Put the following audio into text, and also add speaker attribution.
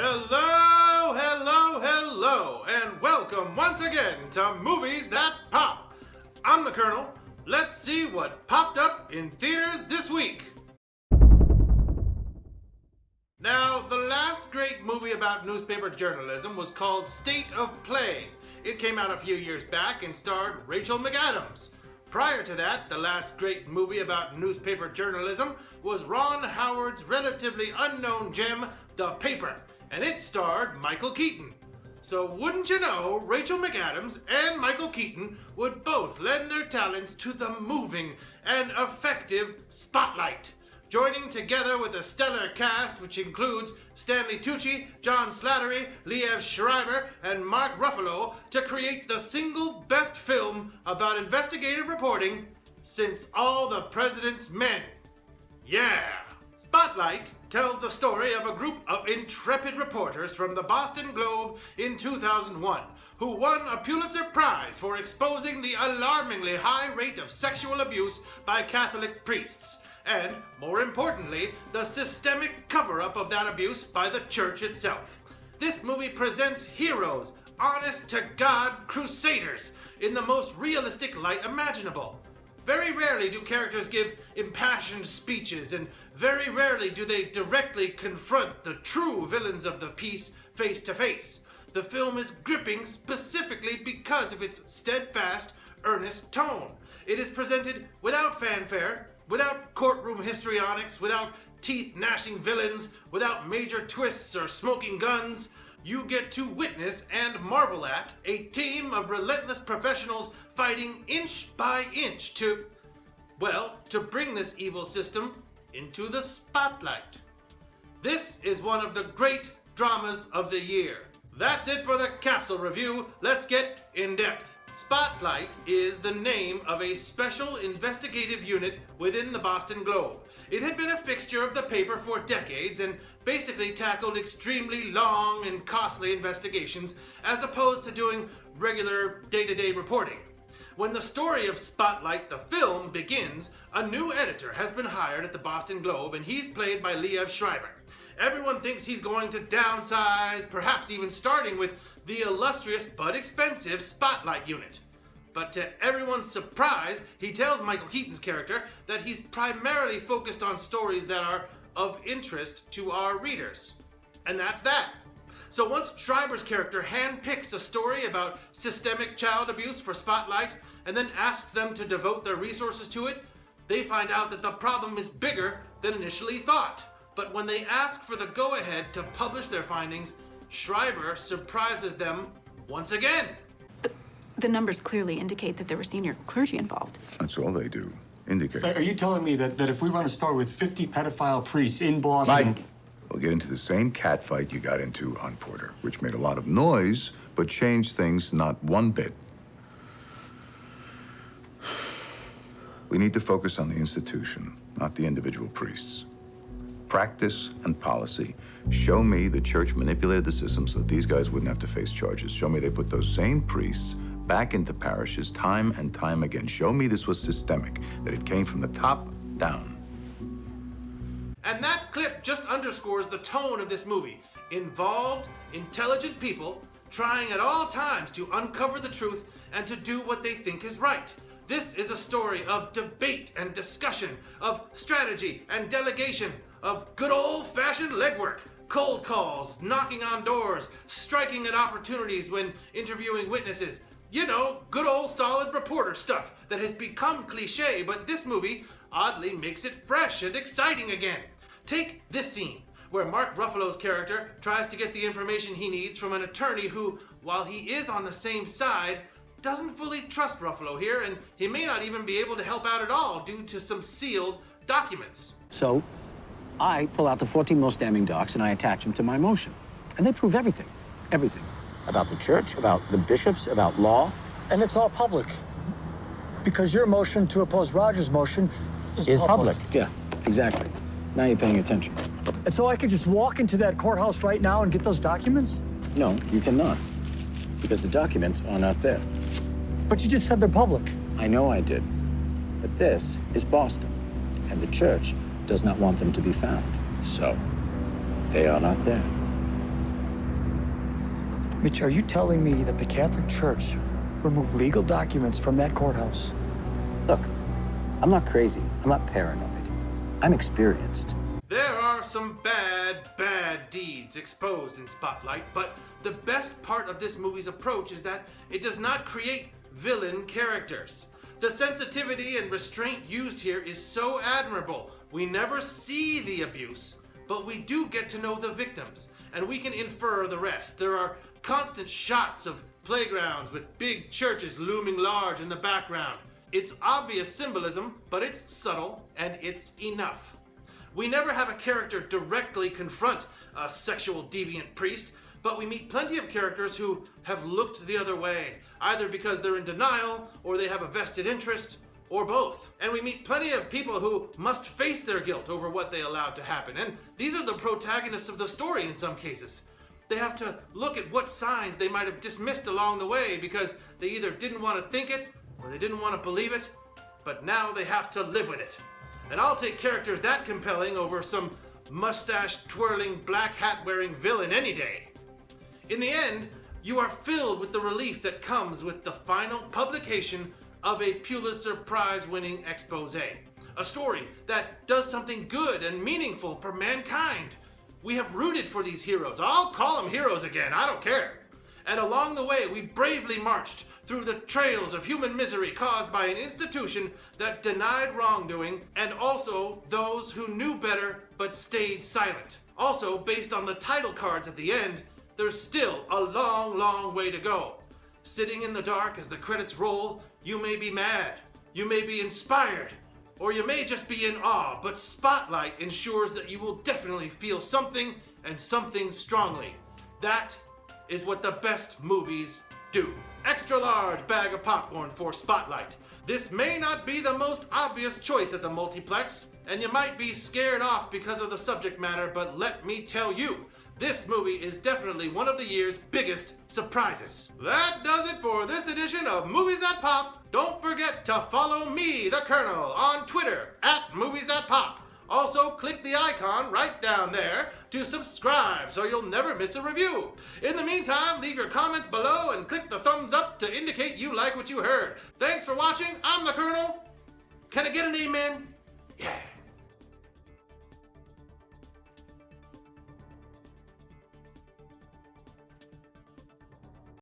Speaker 1: Hello, hello, hello, and welcome once again to Movies That Pop. I'm the Kernel. Let's see what popped up in theaters this week. Now, the last great movie about newspaper journalism was called State of Play. It came out a few years back and starred Rachel McAdams. Prior to that, the last great movie about newspaper journalism was Ron Howard's relatively unknown gem, The Paper, and it starred Michael Keaton. So wouldn't you know, Rachel McAdams and Michael Keaton would both lend their talents to the moving and effective spotlight, joining together with a stellar cast which includes Stanley Tucci, John Slattery, Liev Schreiber, and Mark Ruffalo to create the single best film about investigative reporting since All the President's Men. Yeah! Spotlight tells the story of a group of intrepid reporters from the Boston Globe in 2001 who won a Pulitzer Prize for exposing the alarmingly high rate of sexual abuse by Catholic priests, and, more importantly, the systemic cover-up of that abuse by the church itself. This movie presents heroes, honest-to-God crusaders, in the most realistic light imaginable. Very rarely do characters give impassioned speeches, and very rarely do they directly confront the true villains of the piece face to face. The film is gripping specifically because of its steadfast, earnest tone. It is presented without fanfare, without courtroom histrionics, without teeth-gnashing villains, without major twists or smoking guns. You get to witness and marvel at a team of relentless professionals fighting inch by inch to bring this evil system into the spotlight. This is one of the great dramas of the year. That's it for the capsule review. Let's get in depth. Spotlight is the name of a special investigative unit within the Boston Globe. It had been a fixture of the paper for decades and basically tackled extremely long and costly investigations as opposed to doing regular day-to-day reporting. When the story of Spotlight, the film, begins, a new editor has been hired at the Boston Globe, and he's played by Liev Schreiber. Everyone thinks he's going to downsize, perhaps even starting with the illustrious but expensive Spotlight unit. But to everyone's surprise, he tells Michael Keaton's character that he's primarily focused on stories that are of interest to our readers. And that's that. So once Schreiber's character handpicks a story about systemic child abuse for Spotlight and then asks them to devote their resources to it, they find out that the problem is bigger than initially thought. But when they ask for the go-ahead to publish their findings, Schreiber surprises them once again.
Speaker 2: But the numbers clearly indicate that there were senior clergy involved.
Speaker 3: That's all they do. Indicate.
Speaker 4: Are you telling me that if we run a store with 50 pedophile priests in Boston...
Speaker 3: Mike, we'll get into the same catfight you got into on Porter, which made a lot of noise, but changed things not one bit. We need to focus on the institution, not the individual priests. Practice and policy. Show me the church manipulated the system so that these guys wouldn't have to face charges. Show me they put those same priests back into parishes time and time again. Show me this was systemic, that it came from the top down.
Speaker 1: And that clip just underscores the tone of this movie. Involved, intelligent people trying at all times to uncover the truth and to do what they think is right. This is a story of debate and discussion, of strategy and delegation, of good old-fashioned legwork, cold calls, knocking on doors, striking at opportunities when interviewing witnesses. You know, good old solid reporter stuff that has become cliche, but this movie oddly makes it fresh and exciting again. Take this scene, where Mark Ruffalo's character tries to get the information he needs from an attorney who, while he is on the same side, doesn't fully trust Ruffalo here, and he may not even be able to help out at all due to some sealed documents.
Speaker 5: So, I pull out the 14 most damning docs and I attach them to my motion. And they prove everything. Everything. About the church, about the bishops, about law.
Speaker 4: And it's all public. Because your motion to oppose Roger's motion is public.
Speaker 5: Yeah, exactly. Now you're paying attention.
Speaker 4: And so I could just walk into that courthouse right now and get those documents?
Speaker 5: No, you cannot. Because the documents are not there.
Speaker 4: But you just said they're public.
Speaker 5: I know I did. But this is Boston. And the church does not want them to be found. So, they are not there.
Speaker 4: Mitch, are you telling me that the Catholic Church removed legal documents from that courthouse?
Speaker 5: Look, I'm not crazy. I'm not paranoid. I'm experienced.
Speaker 1: There are some bad deeds exposed in Spotlight, but the best part of this movie's approach is that it does not create villain characters. The sensitivity and restraint used here is so admirable. We never see the abuse, but we do get to know the victims, and we can infer the rest. There are constant shots of playgrounds with big churches looming large in the background. It's obvious symbolism, but it's subtle, and it's enough. We never have a character directly confront a sexual deviant priest, but we meet plenty of characters who have looked the other way, either because they're in denial, or they have a vested interest, or both. And we meet plenty of people who must face their guilt over what they allowed to happen, and these are the protagonists of the story in some cases. They have to look at what signs they might have dismissed along the way because they either didn't want to think it, or they didn't want to believe it, but now they have to live with it. And I'll take characters that compelling over some mustache-twirling, black hat-wearing villain any day. In the end, you are filled with the relief that comes with the final publication of a Pulitzer Prize-winning expose. A story that does something good and meaningful for mankind. We have rooted for these heroes. I'll call them heroes again, I don't care. And along the way, we bravely marched through the trails of human misery caused by an institution that denied wrongdoing, and also those who knew better but stayed silent. Also, based on the title cards at the end, there's still a long way to go. Sitting in the dark as the credits roll, you may be mad, you may be inspired, or you may just be in awe, but Spotlight ensures that you will definitely feel something, and something strongly. That is what the best movies do. Extra large bag of popcorn for Spotlight. This may not be the most obvious choice at the multiplex, and you might be scared off because of the subject matter, but let me tell you, this movie is definitely one of the year's biggest surprises. That does it for this edition of Movies That Pop. Don't forget to follow me, the Kernel, on Twitter @MoviesThatPop. Also, click the icon right down there to subscribe so you'll never miss a review. In the meantime, leave your comments below and click the thumbs up to indicate you like what you heard. Thanks for watching. I'm the Kernel. Can I get an amen? Yeah.